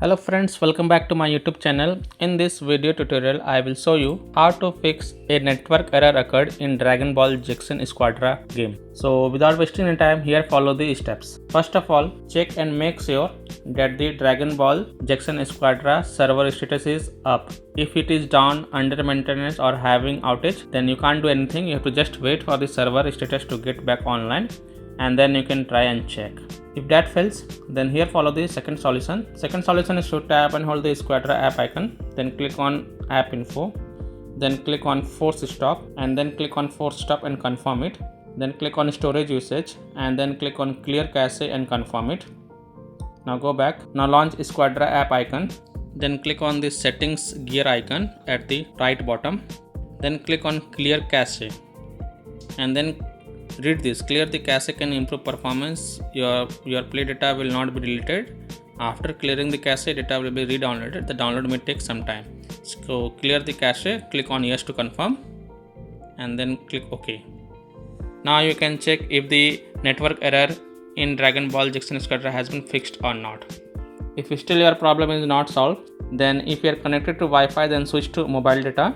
Hello friends, welcome back to my YouTube channel. In this video tutorial, I will show you how to fix a network error occurred in Dragon Ball GEKISHIN Squadra game. So without wasting any time, here follow the steps. First of all, check and make sure that the Dragon Ball GEKISHIN Squadra server status is up. If it is down, under maintenance or having outage, then you can't do anything. You have to just wait for the server status to get back online and then you can try and check. If that fails, then here follow the second solution. Second solution is to tap and hold the Squadra app icon, then click on app info, then click on force stop and then click on force stop and confirm it. Then click on storage usage and then click on clear cache and confirm it. Now go back. Now launch Squadra app icon, then click on the settings gear icon at the right bottom, then click on clear cache and then read this. Clear the cache can improve performance. Your play data will not be deleted. After clearing the cache, data will be re-downloaded. The download may take some time. So clear the cache, click on yes to confirm and then click OK. Now you can check if the network error in Dragon Ball GEKISHIN Squadra has been fixed or not. If still your problem is not solved, then if you are connected to Wi-Fi, then switch to mobile data,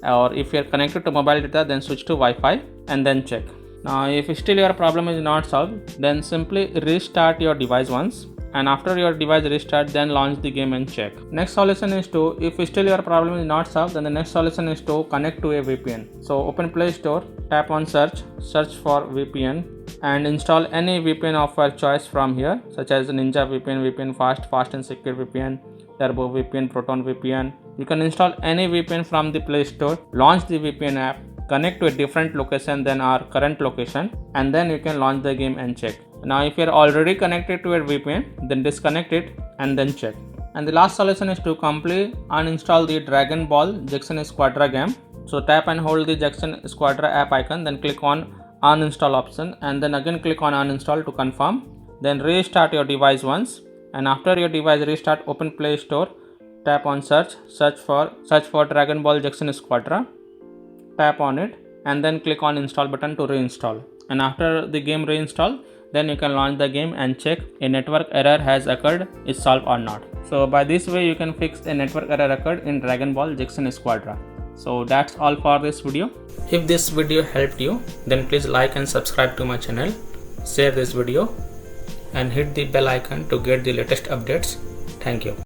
or if you are connected to mobile data, then switch to Wi-Fi and then check. Now if still your problem is not solved, then simply restart your device once, and after your device restart, then launch the game and check. Next solution is to, if still your problem is not solved, then the next solution is to connect to a VPN. So open Play Store, tap on search for VPN and install any VPN of your choice from here, such as Ninja VPN, VPN Fast and Secure VPN, Turbo VPN, Proton VPN. You can install any VPN from the Play Store, launch the VPN app, connect to a different location than our current location, and then you can launch the game and check. Now if you are already connected to a VPN, then disconnect it and then check. And the last solution is to completely uninstall the Dragon Ball GEKISHIN Squadra game. So tap and hold the GEKISHIN Squadra app icon, then click on uninstall option and then again click on uninstall to confirm. Then restart your device once, and after your device restart, open Play Store, tap on search for Dragon Ball GEKISHIN Squadra. Tap on it and then click on install button to reinstall, and after the game reinstall, then you can launch the game and check a network error has occurred is solved or not. So by this way you can fix a network error occurred in Dragon Ball GEKISHIN Squadra. So that's all for this video. If this video helped you, then please like and subscribe to my channel, share this video and hit the bell icon to get the latest updates. Thank you.